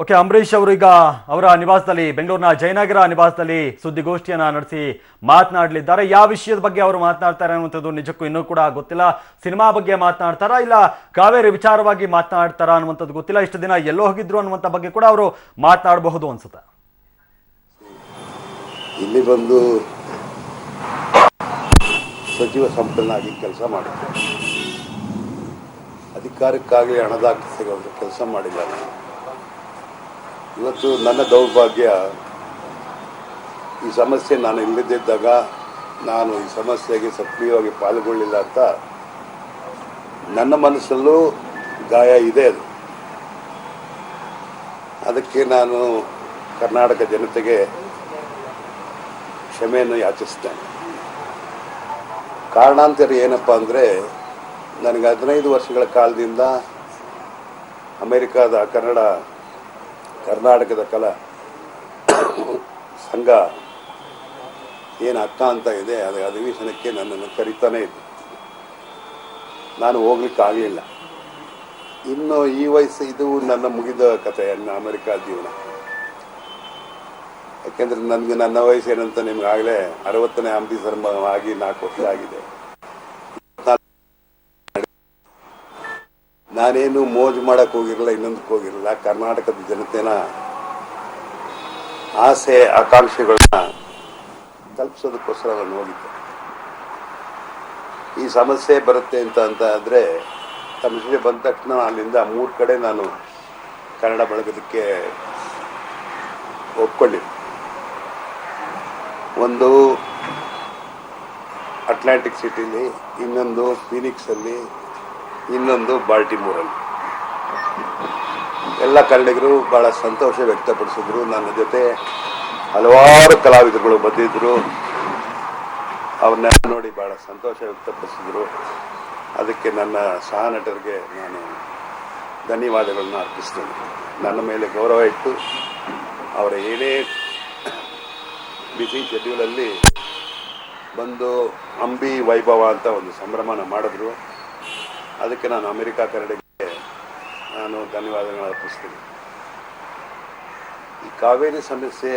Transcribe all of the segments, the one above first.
Okay, Ambareesh ಅವರು ಈಗ ಅವರ ನಿವಾಸದಲ್ಲಿ, ಬೆಂಗಳೂರಿನ ಜಯನಗರ ನಿವಾಸದಲ್ಲಿ ಸುದ್ದಿಗೋಷ್ಠಿಯನ್ನ ನಡೆಸಿ ಮಾತನಾಡಲಿದ್ದಾರೆ. ಯಾವ ವಿಷಯದ ಬಗ್ಗೆ ಅವರು ಮಾತನಾಡ್ತಾರೆ ಅನ್ನುವಂಥದ್ದು ನಿಜಕ್ಕೂ ಇನ್ನೂ ಕೂಡ ಗೊತ್ತಿಲ್ಲ. ಸಿನಿಮಾ ಬಗ್ಗೆ ಮಾತನಾಡ್ತಾರಾ, ಇಲ್ಲ ಕಾವೇರಿ ವಿಚಾರವಾಗಿ ಮಾತನಾಡ್ತಾರಾ ಅನ್ನುವಂಥದ್ದು ಗೊತ್ತಿಲ್ಲ. ಇಷ್ಟು ದಿನ ಎಲ್ಲೋ ಹೋಗಿದ್ರು ಅನ್ನುವಂಥ ಬಗ್ಗೆ ಕೂಡ ಅವರು ಮಾತನಾಡಬಹುದು ಅನ್ಸುತ್ತೆ. ಇಲ್ಲಿ ಬಂದು ಸಚಿವ ಸಂಪನ್ನಾಗಿ ಕೆಲಸ ಮಾಡಿದ್ದೆ. ಅಧಿಕಾರಕ್ಕಾಗಿ ಹಣದ ಸಿಗೋದು ಕೆಲಸ ಮಾಡಿಲ್ಲ. ಇವತ್ತು ನನ್ನ ದೌರ್ಭಾಗ್ಯ, ಈ ಸಮಸ್ಯೆ ನಾನು ಇಲ್ಲದಿದ್ದಾಗ ನಾನು ಈ ಸಮಸ್ಯೆಗೆ ಸಕ್ರಿಯವಾಗಿ ಪಾಲ್ಗೊಳ್ಳಿಲ್ಲ ಅಂತ ನನ್ನ ಮನಸ್ಸಲ್ಲೂ ಗಾಯ ಇದೆ. ಅದಕ್ಕೆ ನಾನು ಕರ್ನಾಟಕ ಜನತೆಗೆ ಕ್ಷಮೆಯನ್ನು ಯಾಚಿಸ್ತೇನೆ. ಕಾರಣಾಂತರ ಏನಪ್ಪ ಅಂದರೆ, ನನಗೆ 15 ವರ್ಷಗಳ ಕಾಲದಿಂದ ಅಮೇರಿಕಾದ ಕರ್ನಾಟಕದ ಕಲಾ ಸಂಘ ಏನು ಅಕ್ಕ ಅಂತ ಇದೆ, ಅದು ಅಧಿವೇಶನಕ್ಕೆ ನನ್ನನ್ನು ಕರೀತಾನೆ ಇತ್ತು. ನಾನು ಹೋಗ್ಲಿಕ್ಕಾಗಲಿಲ್ಲ. ಇನ್ನು ಈ ವಯಸ್ಸು ಇದು ನನ್ನ ಮುಗಿದ ಕಥೆ, ಅಮೆರಿಕಾ ಜೀವನ. ಯಾಕೆಂದರೆ ನನಗೆ ನನ್ನ ವಯಸ್ಸು ಏನಂತ ನಿಮ್ಗಾಗಲೇ 60ನೇ ಆಂಬಿಸರ್ ಆಗಿ 4 ವರ್ಷ ಆಗಿದೆ. ನಾನೇನು ಮೋಜು ಮಾಡೋಕ್ಕೆ ಹೋಗಿರಲಿಲ್ಲ, ಇನ್ನೊಂದಕ್ಕೆ ಹೋಗಿರಲಿಲ್ಲ. ಕರ್ನಾಟಕದ ಜನತೆನ ಆಸೆ ಆಕಾಂಕ್ಷೆಗಳನ್ನ ತಲುಪಿಸೋದಕ್ಕೋಸ್ಕರ ನಾನು ಹೋಗಿದ್ದೆ. ಈ ಸಮಸ್ಯೆ ಬರುತ್ತೆ ಅಂತ ಆದರೆ ಸಮಸ್ಯೆ ಬಂದ ತಕ್ಷಣ ಅಲ್ಲಿಂದ 3 ಕಡೆ ನಾನು ಕನ್ನಡ ಬಳಗೋದಕ್ಕೆ ಒಪ್ಕೊಂಡಿದ್ದೆ. ಒಂದು ಅಟ್ಲಾಂಟಿಕ್ ಸಿಟಿಲಿ, ಇನ್ನೊಂದು ಫೀನಿಕ್ಸಲ್ಲಿ, ಇನ್ನೊಂದು ಬಾಲ್ಟಿಮೋರಲ್ಲಿ. ಎಲ್ಲ ಕನ್ನಡಿಗರು ಭಾಳ ಸಂತೋಷ ವ್ಯಕ್ತಪಡಿಸಿದ್ರು. ನನ್ನ ಜೊತೆ ಹಲವಾರು ಕಲಾವಿದರುಗಳು ಬಂದಿದ್ದರು. ಅವ್ರನ್ನೆಲ್ಲ ನೋಡಿ ಭಾಳ ಸಂತೋಷ ವ್ಯಕ್ತಪಡಿಸಿದ್ರು. ಅದಕ್ಕೆ ನನ್ನ ಸಹನಟರಿಗೆ ನಾನು ಧನ್ಯವಾದಗಳನ್ನ ಅರ್ಪಿಸ್ತೇನೆ. ನನ್ನ ಮೇಲೆ ಗೌರವ ಇಟ್ಟು ಅವರ ಏನೇ ಬಿಸಿ ಶೆಡ್ಯೂಲಲ್ಲಿ ಬಂದು ಅಂಬಿ ವೈಭವ ಅಂತ ಒಂದು ಸಂಭ್ರಮನ ಮಾಡಿದ್ರು. ಅದಕ್ಕೆ ನಾನು ಅಮೆರಿಕಾ ಕನ್ನಡಿಗರಿಗೆ ನಾನು ಧನ್ಯವಾದಗಳನ್ನು ಅರ್ಪಿಸ್ತೀನಿ. ಈ ಕಾವೇರಿ ಸಮಸ್ಯೆ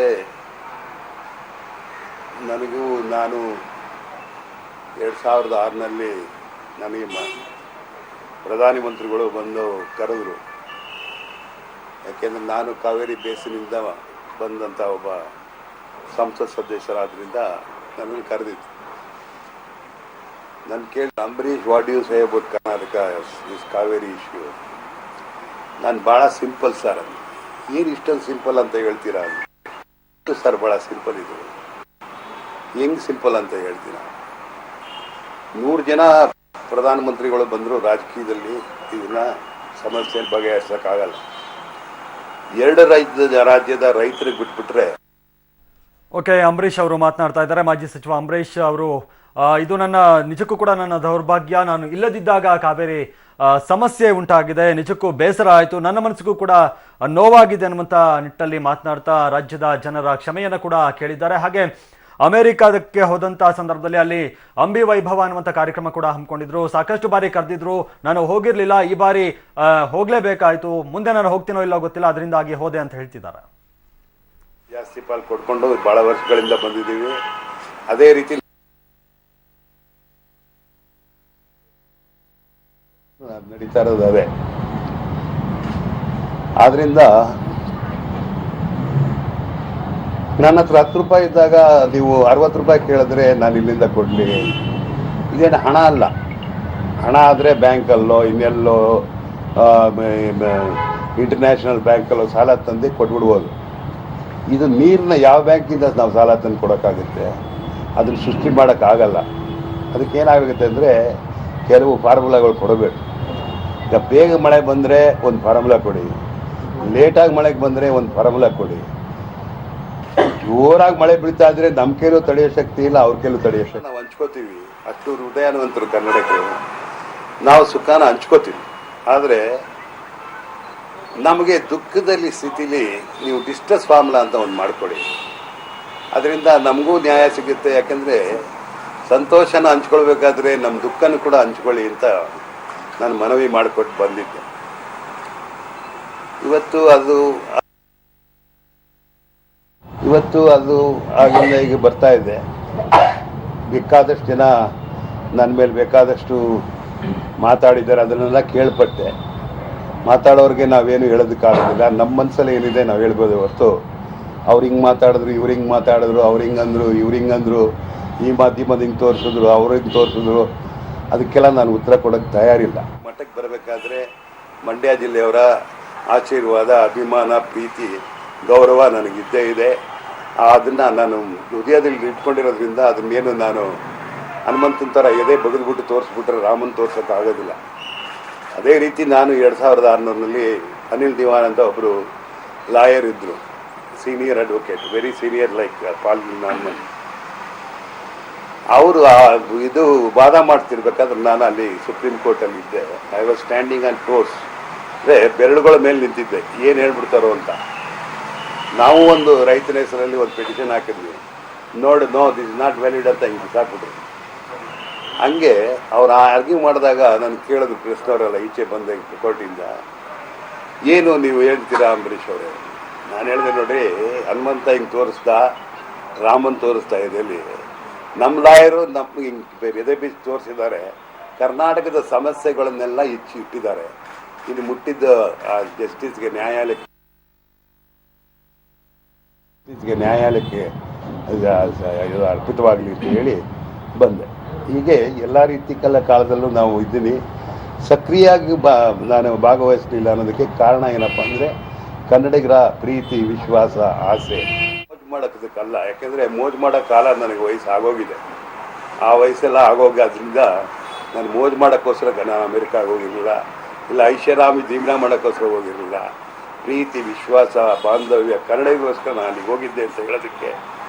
ನಾನು 2006ನಲ್ಲಿ ನನಗೆ ಪ್ರಧಾನಿ ಮಂತ್ರಿಗಳು ಬಂದು ಕರೆದರು. ಯಾಕೆಂದರೆ ನಾನು ಕಾವೇರಿ ಬೇಸಿನಿಂದ ಬಂದಂಥ ಒಬ್ಬ ಸಂಸತ್ ಸದಸ್ಯರಾದ್ರಿಂದ ನನಗೆ ಕರೆದಿತ್ತು. ನಾನು ಕೇಳಿ, Ambarish, what you say about Karnataka this Kaveri issue? ನಾನು ಭಾಳ ಸಿಂಪಲ್ ಸರ್. ಅದು ಏನು ಇಷ್ಟೊಂದು ಸಿಂಪಲ್ ಅಂತ ಹೇಳ್ತೀರಾ? ಸರ್ ಭಾಳ ಸಿಂಪಲ್ ಇದು. ಹೆಂಗೆ ಸಿಂಪಲ್ ಅಂತ ಹೇಳ್ತೀರಾ? 100 ಜನ ಪ್ರಧಾನಮಂತ್ರಿಗಳು ಬಂದರು ರಾಜಕೀಯದಲ್ಲಿ, ಇದನ್ನ ಸಮಸ್ಯೆ ಬಗೆಹರಿಸೋಕ್ಕಾಗಲ್ಲ. 2 ರಾಜ್ಯದ ರೈತರಿಗೆ ಬಿಟ್ಬಿಟ್ರೆ. ಓಕೆ, ಅಂಬರೀಶ್ ಅವರು ಮಾತನಾಡ್ತಾ ಇದ್ದಾರೆ. ಮಾಜಿ ಸಚಿವ ಅಂಬರೀಶ್ ಅವರು, ಇದು ನನ್ನ ನಿಜಕ್ಕೂ ಕೂಡ ನನ್ನ ದೌರ್ಭಾಗ್ಯ. ನಾನು ಇಲ್ಲದಿದ್ದಾಗ ಕಾವೇರಿ ಸಮಸ್ಯೆ ಉಂಟಾಗಿದೆ. ನಿಜಕ್ಕೂ ಬೇಸರ ಆಯಿತು, ನನ್ನ ಮನಸ್ಸಿಗೂ ಕೂಡ ನೋವಾಗಿದೆ ಅನ್ನುವಂಥ ನಿಟ್ಟಲ್ಲಿ ಮಾತನಾಡ್ತಾ ರಾಜ್ಯದ ಜನರ ಕ್ಷಮೆಯನ್ನು ಕೂಡ ಕೇಳಿದ್ದಾರೆ. ಹಾಗೆ ಅಮೆರಿಕಕ್ಕೆ ಹೋದಂಥ ಸಂದರ್ಭದಲ್ಲಿ ಅಲ್ಲಿ ಅಂಬಿ ವೈಭವ ಅನ್ನುವಂಥ ಕಾರ್ಯಕ್ರಮ ಕೂಡ ಹಮ್ಮಿಕೊಂಡಿದ್ರು. ಸಾಕಷ್ಟು ಬಾರಿ ಕರೆದಿದ್ರು, ನಾನು ಹೋಗಿರಲಿಲ್ಲ. ಈ ಬಾರಿ ಹೋಗಲೇಬೇಕಾಯಿತು. ಮುಂದೆ ನಾನು ಹೋಗ್ತೀನೋ ಇಲ್ಲೋ ಗೊತ್ತಿಲ್ಲ, ಅದರಿಂದಾಗಿ ಹೋದೆ ಅಂತ ಹೇಳ್ತಿದ್ದಾರೆ. ಜಾಸ್ತಿ ಪಾಲ್ ಕೊಡ್ಕೊಂಡು ಭಾಳ ವರ್ಷಗಳಿಂದ ಬಂದಿದ್ದೀವಿ. ಅದೇ ರೀತಿ ನಡೀತಾ ಇರೋದು ಅದೇ. ಆದ್ರಿಂದ ನನ್ನ ಹತ್ರ 10 ರೂಪಾಯಿ ಇದ್ದಾಗ ನೀವು 60 ರೂಪಾಯಿ ಕೇಳಿದ್ರೆ ನಾನು ಇಲ್ಲಿಂದ ಕೊಡಲಿ. ಇದೇನು ಹಣ ಅಲ್ಲ. ಹಣ ಆದರೆ ಬ್ಯಾಂಕಲ್ಲೋ ಇನ್ನೆಲ್ಲೋ ಇಂಟರ್ನ್ಯಾಷನಲ್ ಬ್ಯಾಂಕಲ್ಲೋ ಸಾಲ ತಂದು ಕೊಟ್ಬಿಡ್ಬೋದು. ಇದು ನೀರನ್ನ ಯಾವ ಬ್ಯಾಂಕಿಂದ ನಾವು ಸಾಲ ತಂದು ಕೊಡೋಕ್ಕಾಗುತ್ತೆ? ಅದನ್ನು ಸೃಷ್ಟಿ ಮಾಡೋಕ್ಕಾಗಲ್ಲ. ಅದಕ್ಕೇನಾಗುತ್ತೆ ಅಂದರೆ ಕೆಲವು ಫಾರ್ಮುಲಾಗಳು ಕೊಡಬೇಕು. ಈಗ ಬೇಗ ಮಳೆ ಬಂದರೆ ಒಂದು ಫಾರ್ಮುಲಾ ಕೊಡಿ, ಲೇಟಾಗಿ ಮಳೆಗೆ ಬಂದರೆ ಒಂದು ಫಾರ್ಮುಲಾ ಕೊಡಿ. ಜೋರಾಗಿ ಮಳೆ ಬೀಳ್ತಾ ಇದ್ರೆ ನಮ್ಮ ಕೈಲೂ ತಡೆಯೋ ಶಕ್ತಿ ಇಲ್ಲ, ಅವ್ರ ಕೈಲೂ ತಡೆಯೋ ಶಕ್ತಿ. ನಾವು ಹಂಚ್ಕೋತೀವಿ, ಅಷ್ಟು ಹೃದಯವಂತರು ಕನ್ನಡಕ್ಕೆ. ನಾವು ಸುಖಾನ ಹಂಚ್ಕೋತೀವಿ. ಆದರೆ ನಮಗೆ ದುಃಖದಲ್ಲಿ ಸ್ಥಿತಿಲಿ ನೀವು ಡಿಸ್ಟ್ರೆಸ್ ಫಾರ್ಮುಲಾ ಅಂತ ಒಂದು ಮಾಡಿಕೊಡಿ. ಅದರಿಂದ ನಮಗೂ ನ್ಯಾಯ ಸಿಗುತ್ತೆ. ಯಾಕೆಂದರೆ ಸಂತೋಷನ ಹಂಚ್ಕೊಳ್ಬೇಕಾದ್ರೆ ನಮ್ಮ ದುಃಖನೂ ಕೂಡ ಹಂಚ್ಕೊಳ್ಳಿ ಅಂತ ನಾನು ಮನವಿ ಮಾಡಿಕೊಟ್ಟು ಬಂದಿದ್ದೆ. ಇವತ್ತು ಅದು ಇವತ್ತು ಅದು ಆಗಿಂದ ಈಗ ಬರ್ತಾ ಇದೆ. ಬೇಕಾದಷ್ಟು ಜನ ನನ್ನ ಮೇಲೆ ಬೇಕಾದಷ್ಟು ಮಾತಾಡಿದ್ದಾರೆ, ಅದನ್ನೆಲ್ಲ ಕೇಳ್ಪಟ್ಟೆ. ಮಾತಾಡೋರಿಗೆ ನಾವೇನು ಹೇಳೋದಕ್ಕಾಗೋದಿಲ್ಲ. ನಮ್ಮ ಮನಸ್ಸಲ್ಲಿ ಏನಿದೆ ನಾವು ಹೇಳ್ಬೋದು ಹೊರತು ಅವ್ರು ಹಿಂಗೆ ಮಾತಾಡಿದ್ರು, ಇವ್ರು ಹಿಂಗೆ ಮಾತಾಡಿದ್ರು, ಅವ್ರು ಹಿಂಗಂದ್ರು, ಇವ್ರು ಹಿಂಗಂದ್ರು, ಈ ಮಾಧ್ಯಮದ ಹಿಂಗೆ ತೋರಿಸಿದ್ರು, ಅವ್ರು ಹಿಂಗೆ ತೋರಿಸಿದ್ರು, ಅದಕ್ಕೆಲ್ಲ ನಾನು ಉತ್ತರ ಕೊಡೋಕ್ಕೆ ತಯಾರಿಲ್ಲ. ಮಠಕ್ಕೆ ಬರಬೇಕಾದ್ರೆ ಮಂಡ್ಯ ಜಿಲ್ಲೆಯವರ ಆಶೀರ್ವಾದ, ಅಭಿಮಾನ, ಪ್ರೀತಿ, ಗೌರವ ನನಗಿದ್ದೇ ಇದೆ. ಅದನ್ನು ನಾನು ಹೃದಯದಲ್ಲಿ ಇಟ್ಕೊಂಡಿರೋದ್ರಿಂದ ಅದನ್ನೇನು ನಾನು ಹನುಮಂತನ ಥರ ಎದೆ ಬಗೆದ್ಬಿಟ್ಟು ತೋರಿಸ್ಬಿಟ್ರೆ ರಾಮನ್ ತೋರ್ಸೋಕ್ಕಾಗೋದಿಲ್ಲ. ಅದೇ ರೀತಿ ನಾನು 2600ರಲ್ಲಿ ಅನಿಲ್ ದಿವಾನ್ ಅಂತ ಒಬ್ಬರು ಲಾಯರ್ ಇದ್ದರು, senior advocate, very senior like Pal Hanumant. ಅವರು ಇದು ವಾದ ಮಾಡ್ತಿರ್ಬೇಕಾದ್ರೆ ನಾನು ಅಲ್ಲಿ ಸುಪ್ರೀಂ ಕೋರ್ಟಲ್ಲಿ ಇದ್ದೆ. I was standing on toes, ಅಂದರೆ ಬೆರಳುಗಳ ಮೇಲೆ ನಿಂತಿದ್ದೆ, ಏನು ಹೇಳ್ಬಿಡ್ತಾರೋ ಅಂತ. ನಾವು ಒಂದು ರೈತನ ಹೆಸರಲ್ಲಿ ಒಂದು ಪಿಟಿಷನ್ ಹಾಕಿದ್ವಿ, no this is not valid ಅಂತ ಹಿಂಗೆ ಬಿಸಾಕ್ಬಿಟ್ರು. ಹಂಗೆ ಅವ್ರು ಆರ್ಗ್ಯೂ ಮಾಡಿದಾಗ ನಾನು ಕೇಳೋದು ಪ್ರಶ್ನವರೆಲ್ಲ ಈಚೆ ಬಂದ ಕೋರ್ಟಿಂದ, ಏನು ನೀವು ಹೇಳ್ತೀರಾ ಅಂಬರೀಷ್ ಅವರೇ? ನಾನು ಹೇಳಿದೆ, ನೋಡ್ರಿ, ಹನುಮಂತ ಹಿಂಗೆ ತೋರಿಸ್ದ, ರಾಮನ್ ತೋರಿಸ್ತಾ ಇದೆ ಅಲ್ಲಿ. ನಮ್ಮ ಲಾಯರು ನಮ್ಗೆ ಹಿಂಗೆ ಎದೆ ಬೀಚ್ ತೋರಿಸಿದ್ದಾರೆ, ಕರ್ನಾಟಕದ ಸಮಸ್ಯೆಗಳನ್ನೆಲ್ಲ ಇಟ್ಟಿದ್ದಾರೆ. ಇದು ಮುಟ್ಟಿದ್ದ ಜಸ್ಟಿಸ್ಗೆ, ನ್ಯಾಯಾಲಯಕ್ಕೆ ಅರ್ಪಿತವಾಗಲಿ ಅಂತ ಹೇಳಿ ಬಂದೆ. ಹೀಗೆ ಎಲ್ಲ ರೀತಿಯ ಕಾಲದಲ್ಲೂ ನಾವು ಇದ್ದೀನಿ. ಸಕ್ರಿಯವಾಗಿ ನಾನು ಭಾಗವಹಿಸಲಿಲ್ಲ ಅನ್ನೋದಕ್ಕೆ ಕಾರಣ ಏನಪ್ಪ ಅಂದರೆ ಕನ್ನಡಿಗರ ಪ್ರೀತಿ, ವಿಶ್ವಾಸ, ಆಸೆ. ಮೋಜು ಮಾಡೋಕ್ಕಲ್ಲ, ಯಾಕೆಂದರೆ ಮೋಜು ಮಾಡೋ ಕಾಲ ನನಗೆ ವಯಸ್ಸು ಆಗೋಗಿದೆ. ಆ ವಯಸ್ಸೆಲ್ಲ ಆಗೋಗೋದ್ರಿಂದ ನಾನು ಮೋಜು ಮಾಡೋಕ್ಕೋಸ್ಕರ ನಾನು ಅಮೆರಿಕಾಗೆ ಹೋಗಿರಲಿಲ್ಲ, ಇಲ್ಲ ಐಷಾರಾಮಿ ಜೀವನ ಮಾಡೋಕ್ಕೋಸ್ಕರ ಹೋಗಿರಲಿಲ್ಲ. ಪ್ರೀತಿ, ವಿಶ್ವಾಸ, ಬಾಂಧವ್ಯ, ಕನ್ನಡಿಗರಿಗೋಸ್ಕರ ನಾನು ಅಲ್ಲಿಗೆ ಹೋಗಿದ್ದೆ ಅಂತ ಹೇಳೋದಕ್ಕೆ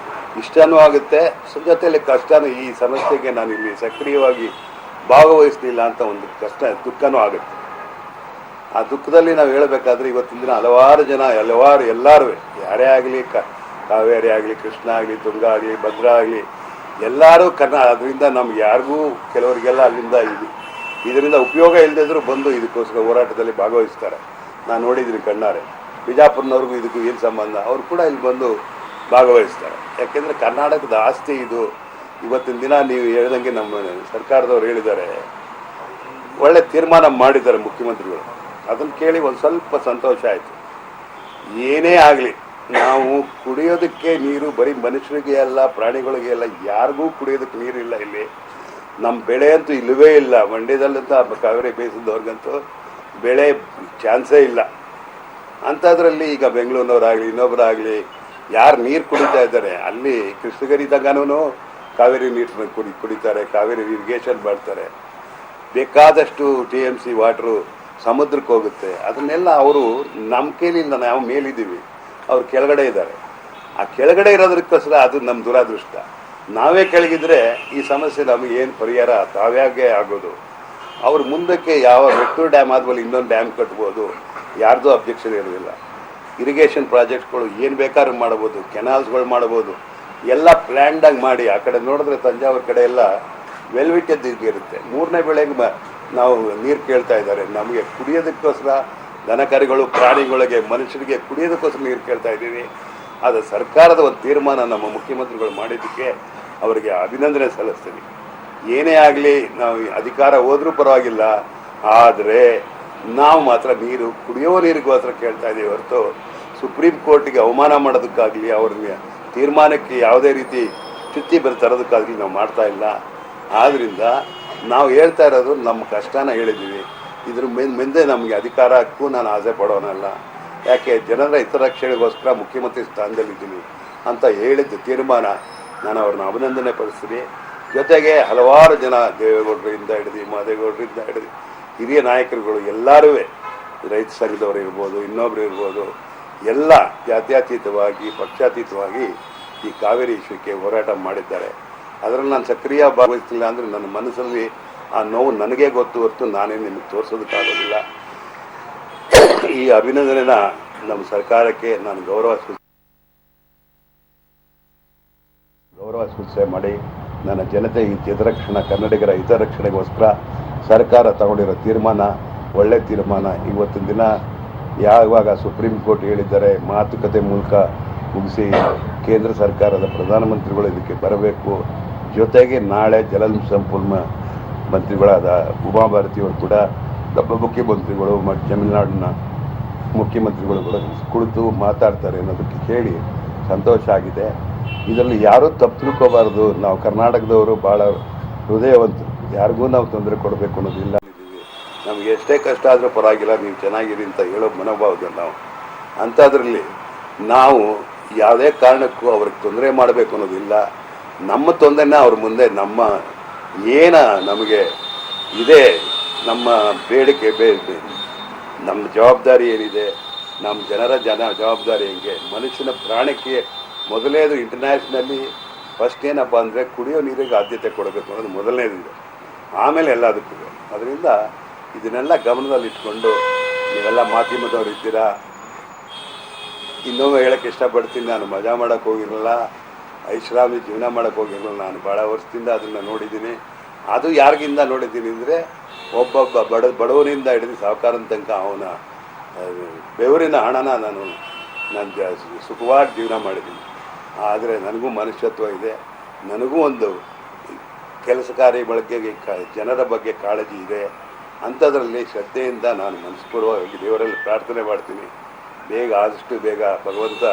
ಇಷ್ಟನೂ ಆಗುತ್ತೆ, ಜೊತೆಯಲ್ಲಿ ಕಷ್ಟನೂ. ಈ ಸಮಸ್ಯೆಗೆ ನಾನು ಇಲ್ಲಿ ಸಕ್ರಿಯವಾಗಿ ಭಾಗವಹಿಸಲಿಲ್ಲ ಅಂತ ಒಂದು ಕಷ್ಟ, ದುಃಖನೂ ಆಗುತ್ತೆ. ಆ ದುಃಖದಲ್ಲಿ ನಾವು ಹೇಳಬೇಕಾದ್ರೆ ಇವತ್ತಿನ ದಿನ ಹಲವಾರು ಜನ, ಎಲ್ಲರೂ, ಯಾರೇ ಆಗಲಿ, ಕಾವೇರಿ ಆಗಲಿ, ಕೃಷ್ಣ ಆಗಲಿ, ತುಂಗ ಆಗಲಿ, ಭದ್ರಾ ಆಗಲಿ, ಎಲ್ಲರೂ ಅದರಿಂದ ನಮ್ಗೆ ಯಾರಿಗೂ, ಕೆಲವರಿಗೆಲ್ಲ ಅಲ್ಲಿಂದ ಇದರಿಂದ ಉಪಯೋಗ ಇಲ್ಲದಿದ್ದರೂ ಬಂದು ಇದಕ್ಕೋಸ್ಕರ ಹೋರಾಟದಲ್ಲಿ ಭಾಗವಹಿಸ್ತಾರೆ. ನಾನು ನೋಡಿದ್ದೀನಿ ಕಣ್ಣಾರೆ. ಬಿಜಾಪುರನವ್ರಿಗೂ ಇದಕ್ಕೂ ಏನು ಸಂಬಂಧ? ಅವರು ಕೂಡ ಇಲ್ಲಿ ಬಂದು ಭಾಗವಹಿಸ್ತಾರೆ. ಯಾಕೆಂದರೆ ಕರ್ನಾಟಕದ ಆಸ್ತಿ ಇದು. ಇವತ್ತಿನ ದಿನ ನೀವು ಹೇಳ್ದಂಗೆ ನಮ್ಮ ಸರ್ಕಾರದವ್ರು ಹೇಳಿದ್ದಾರೆ, ಒಳ್ಳೆ ತೀರ್ಮಾನ ಮಾಡಿದ್ದಾರೆ ಮುಖ್ಯಮಂತ್ರಿಗಳು. ಅದನ್ನು ಕೇಳಿ ಒಂದು ಸ್ವಲ್ಪ ಸಂತೋಷ ಆಯಿತು. ಏನೇ ಆಗಲಿ, ನಾವು ಕುಡಿಯೋದಕ್ಕೆ ನೀರು ಬರೀ ಮನುಷ್ಯರಿಗೆ ಅಲ್ಲ, ಪ್ರಾಣಿಗಳಿಗೆ ಅಲ್ಲ, ಯಾರಿಗೂ ಕುಡಿಯೋದಕ್ಕೆ ನೀರಿಲ್ಲ ಇಲ್ಲಿ. ನಮ್ಮ ಬೆಳೆ ಅಂತೂ ಇಲ್ಲವೇ ಇಲ್ಲ. ಮಂಡ್ಯದಲ್ಲಂತೂ ಕಾವೇರಿ ಬೇಸಿದವ್ರಿಗಂತೂ ಬೆಳೆ ಚಾನ್ಸೇ ಇಲ್ಲ. ಅಂಥದ್ರಲ್ಲಿ ಈಗ ಬೆಂಗಳೂರಿನವರಾಗಲಿ, ಇನ್ನೊಬ್ಬರಾಗಲಿ, ಯಾರು ನೀರು ಕುಡಿತಾ ಇದ್ದಾರೆ, ಅಲ್ಲಿ ಕೃಷ್ಣಗಿರಿ ತನಕನೂ ಕಾವೇರಿ ನೀರನ್ನು ಕುಡಿತಾರೆ, ಕಾವೇರಿ ಇರಿಗೇಷನ್ ಮಾಡ್ತಾರೆ. ಬೇಕಾದಷ್ಟು TMC ವಾಟ್ರು ಸಮುದ್ರಕ್ಕೆ ಹೋಗುತ್ತೆ. ಅದನ್ನೆಲ್ಲ ಅವರು ನಮ್ಮ ಕೈಲಿಲ್ಲ, ನಾವು ಮೇಲಿದ್ದೀವಿ, ಅವ್ರು ಕೆಳಗಡೆ ಇದ್ದಾರೆ. ಆ ಕೆಳಗಡೆ ಇರೋದಕ್ಕೋಸ್ಕರ ಅದು ನಮ್ಮ ದುರಾದೃಷ್ಟ. ನಾವೇ ಕೆಳಗಿದ್ರೆ ಈ ಸಮಸ್ಯೆ ನಮಗೆ ಏನು ಪರಿಹಾರ ತಾವ್ಯಾಗೆ ಆಗೋದು. ಅವ್ರು ಮುಂದಕ್ಕೆ ಯಾವ ಮೆಟ್ಟೂರು ಡ್ಯಾಮ್ ಆದ್ಮೇಲೆ ಇನ್ನೊಂದು ಡ್ಯಾಮ್ ಕಟ್ಬೋದು, ಯಾರ್ದೂ ಅಬ್ಜೆಕ್ಷನ್ ಇರೋದಿಲ್ಲ. ಇರಿಗೇಷನ್ ಪ್ರಾಜೆಕ್ಟ್ಗಳು ಏನು ಬೇಕಾದ್ರೂ ಮಾಡ್ಬೋದು, ಕೆನಾಲ್ಸ್ಗಳು ಮಾಡ್ಬೋದು, ಎಲ್ಲ ಪ್ಲ್ಯಾಂಡಾಗಿ ಮಾಡಿ. ಆ ಕಡೆ ನೋಡಿದ್ರೆ ತಂಜಾವೂರು ಕಡೆ ಎಲ್ಲ ವೆಲ್ವಿಟೆಡ್ ಇರುತ್ತೆ. 3ನೇ ಬೆಳೆಗೆ ನಾವು ನೀರು ಕೇಳ್ತಾ ಇದ್ದಾರೆ. ನಮಗೆ ಕುಡಿಯೋದಕ್ಕೋಸ್ಕರ, ದನಕರುಗಳು, ಪ್ರಾಣಿಗಳಿಗೆ, ಮನುಷ್ಯರಿಗೆ ಕುಡಿಯೋದಕ್ಕೋಸ್ಕರ ನೀರು ಕೇಳ್ತಾ ಇದ್ದೀವಿ. ಅದು ಸರ್ಕಾರದ ಒಂದು ತೀರ್ಮಾನ ನಮ್ಮ ಮುಖ್ಯಮಂತ್ರಿಗಳು ಮಾಡಿದ್ದಕ್ಕೆ ಅವರಿಗೆ ಅಭಿನಂದನೆ ಸಲ್ಲಿಸ್ತೀನಿ. ಏನೇ ಆಗಲಿ, ನಾವು ಅಧಿಕಾರ ಹೋದ್ರೂ ಪರವಾಗಿಲ್ಲ, ಆದರೆ ನಾವು ಮಾತ್ರ ನೀರು, ಕುಡಿಯೋ ನೀರಿಗೋಸ್ಕರ ಕೇಳ್ತಾ ಇದ್ದೀವಿ ಹೊರತು ಸುಪ್ರೀಂ ಕೋರ್ಟಿಗೆ ಅವಮಾನ ಮಾಡೋದಕ್ಕಾಗಲಿ, ಅವ್ರಿಗೆ ತೀರ್ಮಾನಕ್ಕೆ ಯಾವುದೇ ರೀತಿ ಚ್ಯುತಿ ತರೋದಕ್ಕಾಗಲಿ ನಾವು ಮಾಡ್ತಾ ಇಲ್ಲ. ಆದ್ದರಿಂದ ನಾವು ಹೇಳ್ತಾ ಇರೋದು ನಮ್ಮ ಕಷ್ಟನ ಹೇಳಿದ್ದೀವಿ. ಇದ್ರ ಮುಂದೆ ನಮಗೆ ಅಧಿಕಾರಕ್ಕೂ ನಾನು ಆಸೆ ಪಡೋನಲ್ಲ. ಯಾಕೆ, ಜನರ ಹಿತರಕ್ಷಣೆಗೋಸ್ಕರ ಮುಖ್ಯಮಂತ್ರಿ ಸ್ಥಾನದಲ್ಲಿದ್ದೀನಿ ಅಂತ ಹೇಳಿದ್ದ ತೀರ್ಮಾನ ನಾನು ಅವ್ರನ್ನ ಅಭಿನಂದನೆ ಪಡಿಸ್ತೀನಿ. ಜೊತೆಗೆ ಹಲವಾರು ಜನ, ದೇವೇಗೌಡರಿಂದ ಹಿಡಿದು, ಮಾದೇಗೌಡರಿಂದ ಹಿಡಿದು, ಹಿರಿಯ ನಾಯಕರುಗಳು ಎಲ್ಲರೂ, ರೈತ ಸಂಘದವರು ಇರ್ಬೋದು, ಇನ್ನೊಬ್ರು ಇರ್ಬೋದು, ಎಲ್ಲ ಜಾತ್ಯತೀತವಾಗಿ, ಪಕ್ಷಾತೀತವಾಗಿ ಈ ಕಾವೇರಿ ಇಶ್ಯೂಕ್ಕೆ ಹೋರಾಟ ಮಾಡಿದ್ದಾರೆ. ಅದರಲ್ಲಿ ನಾನು ಸಕ್ರಿಯ ಭಾಗವಹಿಸ್ತಿಲ್ಲ ಅಂದರೆ ನನ್ನ ಮನಸ್ಸಲ್ಲಿ ಆ ನೋವು ನನಗೆ ಗೊತ್ತು ಹೊರತು ನಾನೇ ನಿಮಗೆ ತೋರಿಸೋದಕ್ಕಾಗೋದಿಲ್ಲ. ಈ ಅಭಿನಂದನೆನ ನಮ್ಮ ಸರ್ಕಾರಕ್ಕೆ ನಾನು ಗೌರವ ಸೂಚನೆ ಮಾಡಿ, ನನ್ನ ಜನತೆ ಈ ಹಿತರಕ್ಷಣಾ, ಕನ್ನಡಿಗರ ಹಿತರಕ್ಷಣೆಗೋಸ್ಕರ ಸರ್ಕಾರ ತಗೊಂಡಿರೋ ತೀರ್ಮಾನ ಒಳ್ಳೆ ತೀರ್ಮಾನ. ಇವತ್ತಿನ ದಿನ ಯಾವಾಗ ಸುಪ್ರೀಂ ಕೋರ್ಟ್ ಹೇಳಿದ್ದಾರೆ, ಮಾತುಕತೆ ಮೂಲಕ ಮುಗಿಸಿ ಕೇಂದ್ರ ಸರ್ಕಾರದ ಪ್ರಧಾನಮಂತ್ರಿಗಳು ಇದಕ್ಕೆ ಬರಬೇಕು. ಜೊತೆಗೆ ನಾಳೆ ಜಲಸಂಪನ್ಮೂಲ ಮಂತ್ರಿಗಳಾದ ಉಮಾಭಾರತಿಯವರು ಕೂಡ ನಮ್ಮ ಮುಖ್ಯಮಂತ್ರಿಗಳು ಮತ್ತು ತಮಿಳುನಾಡಿನ ಮುಖ್ಯಮಂತ್ರಿಗಳು ಕೂಡ ಕುಳಿತು ಮಾತಾಡ್ತಾರೆ ಅನ್ನೋದಕ್ಕೆ ಕೇಳಿ ಸಂತೋಷ ಆಗಿದೆ. ಇದರಲ್ಲಿ ಯಾರೂ ತಪ್ಪು ತಿಳ್ಕೋಬಾರ್ದು. ನಾವು ಕರ್ನಾಟಕದವರು ಭಾಳ ಹೃದಯವಂತರು, ಯಾರಿಗೂ ನಾವು ತೊಂದರೆ ಕೊಡಬೇಕು ಅನ್ನೋದಿಲ್ಲ. ನಮಗೆ ಎಷ್ಟೇ ಕಷ್ಟ ಆದರೂ ಪರವಾಗಿಲ್ಲ, ನೀವು ಚೆನ್ನಾಗಿರಿ ಅಂತ ಹೇಳೋ ಮನೋಭಾವದಲ್ಲಿ ನಾವು. ಅಂಥದ್ರಲ್ಲಿ ನಾವು ಯಾವುದೇ ಕಾರಣಕ್ಕೂ ಅವ್ರಿಗೆ ತೊಂದರೆ ಮಾಡಬೇಕು ಅನ್ನೋದಿಲ್ಲ. ನಮ್ಮ ತೊಂದರೆನ ಅವ್ರ ಮುಂದೆ ನಮಗೆ ಇದೆ, ನಮ್ಮ ಬೇಡಿಕೆ ನಮ್ಮ ಜವಾಬ್ದಾರಿ ಏನಿದೆ, ನಮ್ಮ ಜನರ ಜವಾಬ್ದಾರಿ ಹೆಂಗೆ, ಮನುಷ್ಯನ ಪ್ರಾಣಕ್ಕೆ ಮೊದಲನೇದು ಇಂಟರ್ನ್ಯಾಷನಲಿ ಫಸ್ಟ್ ಏನಪ್ಪ ಅಂದರೆ ಕುಡಿಯೋ ನೀರಿಗೆ ಆದ್ಯತೆ ಕೊಡಬೇಕು ಅನ್ನೋದು ಮೊದಲನೇದಿದೆ, ಆಮೇಲೆ ಎಲ್ಲದಕ್ಕೂ. ಅದರಿಂದ ಇದನ್ನೆಲ್ಲ ಗಮನದಲ್ಲಿಟ್ಕೊಂಡು ನೀವೆಲ್ಲ ಮಾಧ್ಯಮದವ್ರು ಇದ್ದೀರಾ. ಇನ್ನೊಮ್ಮೆ ಹೇಳೋಕ್ಕೆ ಇಷ್ಟಪಡ್ತೀನಿ, ನಾನು ಮಜಾ ಮಾಡೋಕ್ಕೆ ಹೋಗಿರಲಿಲ್ಲ, ಐಷಾರಾಮಿ ಜೀವನ ಮಾಡೋಕ್ಕೆ ಹೋಗಿರಲಿಲ್ಲ. ನಾನು ಭಾಳ ವರ್ಷದಿಂದ ಅದನ್ನು ನೋಡಿದ್ದೀನಿ. ಅದು ಯಾರಿಗಿಂದ ನೋಡಿದ್ದೀನಿ ಅಂದರೆ ಒಬ್ಬೊಬ್ಬ ಬಡವರಿಂದ ಹಿಡಿದು ಸಾಹುಕಾರನ ತನಕ ಅವನ ಬೆವರಿನ ಹಣನ ನಾನು ಸುಖವಾಗಿ ಜೀವನ ಮಾಡಿದ್ದೀನಿ. ಆದರೆ ನನಗೂ ಮನುಷ್ಯತ್ವ ಇದೆ, ನನಗೂ ಒಂದು ಕೆಲಸ ಕಾರ್ಯ ಬಳಕೆಗೆ ಜನರ ಬಗ್ಗೆ ಕಾಳಜಿ ಇದೆ. ಅಂಥದ್ರಲ್ಲಿ ಶ್ರದ್ಧೆಯಿಂದ ನಾನು ಮನಸ್ಪೂರ್ವವಾಗಿ ದೇವರಲ್ಲಿ ಪ್ರಾರ್ಥನೆ ಮಾಡ್ತೀನಿ, ಆದಷ್ಟು ಬೇಗ ಭಗವಂತ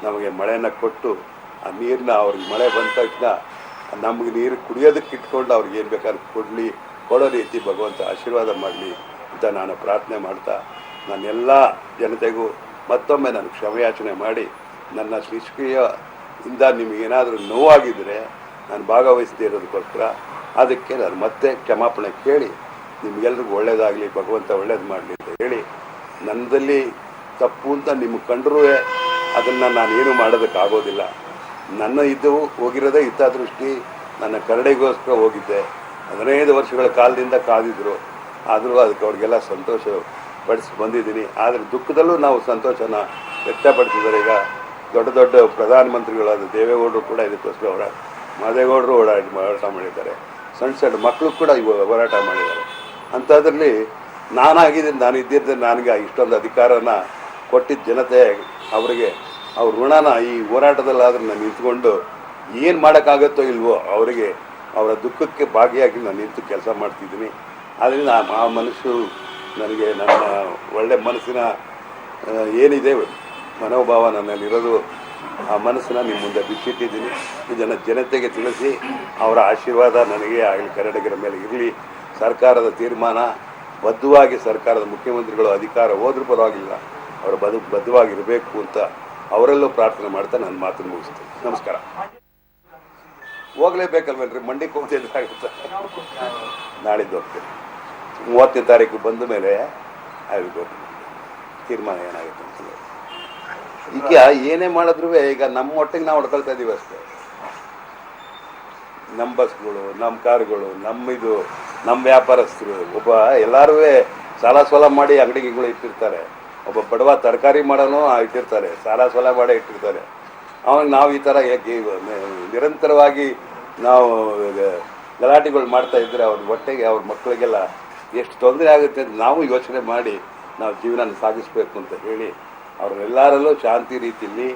ನಮಗೆ ಮಳೆಯನ್ನು ಕೊಟ್ಟು ಆ ನೀರನ್ನ ಅವ್ರಿಗೆ ಮಳೆ ಬಂದ ತಕ್ಷಣ ನಮಗೆ ನೀರು ಕುಡಿಯೋದಕ್ಕೆ ಇಟ್ಕೊಂಡು ಅವ್ರಿಗೆ ಏನು ಬೇಕಾದ್ರೂ ಕೊಡೋ ರೀತಿ ಭಗವಂತ ಆಶೀರ್ವಾದ ಮಾಡಲಿ ಅಂತ ನಾನು ಪ್ರಾರ್ಥನೆ ಮಾಡ್ತಾ, ನನ್ನೆಲ್ಲ ಜನತೆಗೂ ಮತ್ತೊಮ್ಮೆ ನಾನು ಕ್ಷಮೆಯಾಚನೆ ಮಾಡಿ, ನನ್ನ ನಿಷ್ಕ್ರಿಯಿಂದ ನಿಮಗೇನಾದರೂ ನೋವಾಗಿದ್ದರೆ ನಾನು ಭಾಗವಹಿಸದೇ ಇರೋದಕ್ಕೋಸ್ಕರ ಅದಕ್ಕೆ ನಾನು ಮತ್ತೆ ಕ್ಷಮಾಪಣೆ ಕೇಳಿ ನಿಮಗೆಲ್ರಿಗೂ ಒಳ್ಳೇದಾಗಲಿ, ಭಗವಂತ ಒಳ್ಳೇದು ಮಾಡಲಿ ಅಂತ ಹೇಳಿ, ನನ್ನದಲ್ಲಿ ತಪ್ಪು ಅಂತ ನಿಮಗೆ ಕಂಡರೂ ಅದನ್ನು ನಾನೇನು ಮಾಡೋದಕ್ಕಾಗೋದಿಲ್ಲ. ನನ್ನ ಹೋಗಿರೋದೇ ಹಿತದೃಷ್ಟಿ, ನನ್ನ ಕರಡಿಗೋಸ್ಕರ ಹೋಗಿದ್ದೆ. 15 ವರ್ಷಗಳ ಕಾಲದಿಂದ ಕಾದಿದ್ರು, ಆದರೂ ಅದಕ್ಕೆ ಅವ್ರಿಗೆಲ್ಲ ಸಂತೋಷ ಪಡಿಸಿ ಬಂದಿದ್ದೀನಿ. ಆದರೆ ದುಃಖದಲ್ಲೂ ನಾವು ಸಂತೋಷನ ವ್ಯಕ್ತಪಡಿಸಿದ್ದಾರೆ. ಈಗ ದೊಡ್ಡ ದೊಡ್ಡ ಪ್ರಧಾನಮಂತ್ರಿಗಳಾದ ದೇವೇಗೌಡರು ಕೂಡ ಇದಕ್ಕೋಸ್ಕರ ಮಾದೇಗೌಡರು ಹೋರಾಟ ಮಾಡಿದ್ದಾರೆ, ಸಣ್ಣ ಸಣ್ಣ ಮಕ್ಕಳು ಕೂಡ ಹೋರಾಟ ಮಾಡಿದ್ದಾರೆ. ಅಂಥದ್ರಲ್ಲಿ ನಾನು ಇದ್ದಿದ್ದರೆ ನನಗೆ ಇಷ್ಟೊಂದು ಅಧಿಕಾರನ ಕೊಟ್ಟಿದ್ದ ಜನತೆ ಅವರಿಗೆ ಅವ್ರ ಋಣನ ಈ ಹೋರಾಟದಲ್ಲಾದರೂ ನಾನು ನಿಂತ್ಕೊಂಡು ಏನು ಮಾಡೋಕ್ಕಾಗುತ್ತೋ ಇಲ್ವೋ ಅವರಿಗೆ ಅವರ ದುಃಖಕ್ಕೆ ಭಾಗಿಯಾಗಿ ನಾನು ನಿಂತು ಕೆಲಸ ಮಾಡ್ತಿದ್ದೀನಿ. ಆದ್ದರಿಂದ ಆ ಮನಸ್ಸು ನನಗೆ ನನ್ನ ಒಳ್ಳೆ ಮನಸ್ಸಿನ ಏನಿದೆ ಮನೋಭಾವ ನನ್ನಲ್ಲಿರೋದು, ಆ ಮನಸ್ಸನ್ನು ನಿಮ್ಮ ಮುಂದೆ ಬಿಚ್ಚಿಟ್ಟಿದ್ದೀನಿ. ಇದನ್ನು ಜನತೆಗೆ ತಿಳಿಸಿ ಅವರ ಆಶೀರ್ವಾದ ನನಗೆ ಆಗಲಿ, ಕನ್ನಡಿಗರ ಮೇಲೆ ಇರಲಿ. ಸರ್ಕಾರದ ತೀರ್ಮಾನ ಬದ್ಧವಾಗಿ ಸರ್ಕಾರದ ಮುಖ್ಯಮಂತ್ರಿಗಳು ಅಧಿಕಾರ ಹೋದ್ರೂ ಪರವಾಗಿಲ್ಲ, ಅವರು ಬದ್ಧವಾಗಿರಬೇಕು ಅಂತ ಅವರೆಲ್ಲೂ ಪ್ರಾರ್ಥನೆ ಮಾಡ್ತಾ ನನ್ನ ಮಾತನ್ನು ಮುಗಿಸ್ತೀನಿ. ನಮಸ್ಕಾರ. ಹೋಗ್ಲೇಬೇಕಲ್ವೇನ್ರಿ, ಮಂಡ್ಯಕ್ಕೆ ಹೋಗ್ತಿದ್ದಾಗುತ್ತೆ. ನಾಳಿದ್ದು ಹೋಗ್ತೀನಿ. 30ನೇ ತಾರೀಕು ಬಂದ ಮೇಲೆ ತೀರ್ಮಾನ ಏನಾಗುತ್ತೆ ಅಂತ. ಈಗ ಏನೇ ಮಾಡಿದ್ರು ಈಗ ನಮ್ಮ ಒಟ್ಟಿಗೆ ನಾವು ಹೊಡ್ಕೊಳ್ತಾ ಇದ್ದೀವಿ ಅಷ್ಟೇ. ನಮ್ಮ ಬಸ್ಗಳು, ನಮ್ಮ ಕಾರುಗಳು, ನಮ್ಮ ವ್ಯಾಪಾರಸ್ಥರು, ಎಲ್ಲರೂ ಸಾಲ ಮಾಡಿ ಅಂಗಡಿಗಳು ಇಟ್ಟಿರ್ತಾರೆ. ಒಬ್ಬ ಬಡವ ತರಕಾರಿ ಮಾಡೋನು ಇಟ್ಟಿರ್ತಾರೆ, ಸಾಲ ಮಾಡೇ ಇಟ್ಟಿರ್ತಾರೆ. ಅವಾಗ ನಾವು ಈ ಥರ ನಿರಂತರವಾಗಿ ನಾವು ಗಲಾಟೆಗಳು ಮಾಡ್ತಾ ಇದ್ದರೆ ಅವ್ರ ಹೊಟ್ಟೆಗೆ, ಅವ್ರ ಮಕ್ಕಳಿಗೆಲ್ಲ ಎಷ್ಟು ತೊಂದರೆ ಆಗುತ್ತೆ ಅಂತ ನಾವು ಯೋಚನೆ ಮಾಡಿ ನಾವು ಜೀವನ ಸಾಗಿಸ್ಬೇಕು ಅಂತ ಹೇಳಿ ಅವರೆಲ್ಲರಲ್ಲೂ ಶಾಂತಿ ರೀತಿಯಲ್ಲಿ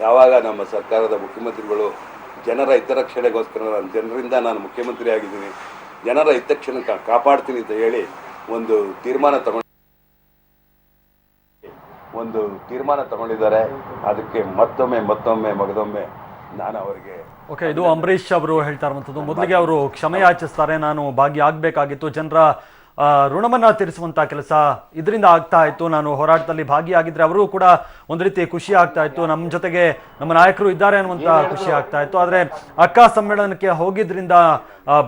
ಯಾವಾಗ ನಮ್ಮ ಸರ್ಕಾರದ ಮುಖ್ಯಮಂತ್ರಿಗಳು ಜನರ ಹಿತರಕ್ಷಣೆಗೋಸ್ಕರ ಜನರಿಂದ ನಾನು ಮುಖ್ಯಮಂತ್ರಿ ಆಗಿದ್ದೀನಿ, ಜನರ ಹಿತರಕ್ಷಣೆ ಕಾಪಾಡ್ತೀನಿ ಅಂತ ಹೇಳಿ ಒಂದು ತೀರ್ಮಾನ ತಗೊಂಡಿದ್ದಾರೆ. ಅದಕ್ಕೆ ಮತ್ತೊಮ್ಮೆ ಮಗದೊಮ್ಮೆ ನಾನು ಅವರಿಗೆ ಇದು ಅಂಬರೀಷ್ ಅವರು ಹೇಳ್ತಾ ಇರುವಂಥದ್ದು. ಮೊದಲಿಗೆ ಅವರು ಕ್ಷಮೆಯಾಚಿಸ್ತಾರೆ, ನಾನು ಭಾಗಿಯಾಗಬೇಕಾಗಿತ್ತು, ಜನರ ಋಣವನ್ನ ತೀರಿಸುವಂಥ ಕೆಲಸ ಇದರಿಂದ ಆಗ್ತಾ ಇತ್ತು, ನಾನು ಹೋರಾಟದಲ್ಲಿ ಭಾಗಿಯಾಗಿದ್ರೆ ಅವರು ಕೂಡ ಒಂದು ರೀತಿ ಖುಷಿ ಆಗ್ತಾ ಇತ್ತು, ನಮ್ಮ ಜೊತೆಗೆ ನಮ್ಮ ನಾಯಕರು ಇದ್ದಾರೆ ಅನ್ನುವಂಥ ಖುಷಿ ಆಗ್ತಾ ಇತ್ತು. ಆದರೆ ಅಕ್ಕ ಸಮ್ಮೇಳನಕ್ಕೆ ಹೋಗಿದ್ರಿಂದ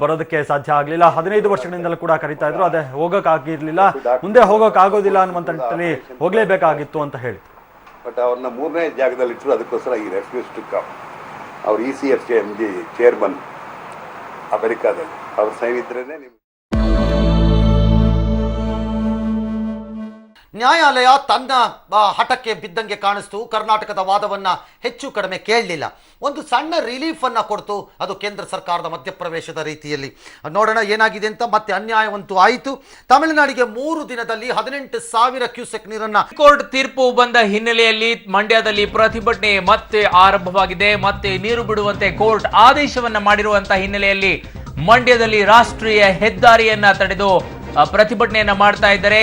ಬರೋದಕ್ಕೆ ಸಾಧ್ಯ ಆಗಲಿಲ್ಲ. 15 ವರ್ಷಗಳಿಂದಲೂ ಕೂಡ ಕರೀತಾ ಇದ್ರು, ಅದೇ ಹೋಗೋಕ್ಕಾಗಿರ್ಲಿಲ್ಲ, ಮುಂದೆ ಹೋಗೋಕ್ಕಾಗೋದಿಲ್ಲ ಅನ್ನುವಂಥ ನಿಟ್ಟಿನಲ್ಲಿ ಹೋಗಲೇಬೇಕಾಗಿತ್ತು ಅಂತ ಹೇಳಿ. ಬಟ್ ಅವ್ರನ್ನ 3ನೇ ಜಾಗದಲ್ಲಿ ಇಟ್ಟರು. ಅದಕ್ಕೋಸ್ಕರ ಈ ರೆಫ್ಯೂಸ್ ಟು ಕಮ್. ಅವ್ರು ECFMG ಚೇರ್ಮನ್ ಅಮೆರಿಕಾದಲ್ಲಿ, ಅವ್ರ ಸೈನ್ ಇದ್ರೇ ನ್ಯಾಯಾಲಯ ತನ್ನ ಹಠಕ್ಕೆ ಬಿದ್ದಂಗೆ ಕಾಣಿಸ್ತು. ಕರ್ನಾಟಕದ ವಾದವನ್ನ ಹೆಚ್ಚು ಕಡಿಮೆ ಕೇಳಲಿಲ್ಲ. ಒಂದು ಸಣ್ಣ ರಿಲೀಫ್ ಅನ್ನ ಕೊಡ್ತು, ಅದು ಕೇಂದ್ರ ಸರ್ಕಾರದ ಮಧ್ಯಪ್ರವೇಶದ ರೀತಿಯಲ್ಲಿ. ನೋಡೋಣ ಏನಾಗಿದೆ ಅಂತ. ಮತ್ತೆ ಅನ್ಯಾಯವಂತೂ ಆಯಿತು. ತಮಿಳುನಾಡಿಗೆ 3 ದಿನದಲ್ಲಿ 18,000 ಕ್ಯೂಸೆಕ್ ನೀರನ್ನ. ಕೋರ್ಟ್ ತೀರ್ಪು ಬಂದ ಹಿನ್ನೆಲೆಯಲ್ಲಿ ಮಂಡ್ಯದಲ್ಲಿ ಪ್ರತಿಭಟನೆ ಮತ್ತೆ ಆರಂಭವಾಗಿದೆ. ಮತ್ತೆ ನೀರು ಬಿಡುವಂತೆ ಕೋರ್ಟ್ ಆದೇಶವನ್ನ ಮಾಡಿರುವಂತಹ ಹಿನ್ನೆಲೆಯಲ್ಲಿ ಮಂಡ್ಯದಲ್ಲಿ ರಾಷ್ಟ್ರೀಯ ಹೆದ್ದಾರಿಯನ್ನ ತಡೆದು ಪ್ರತಿಭಟನೆಯನ್ನ ಮಾಡ್ತಾ ಇದ್ದಾರೆ.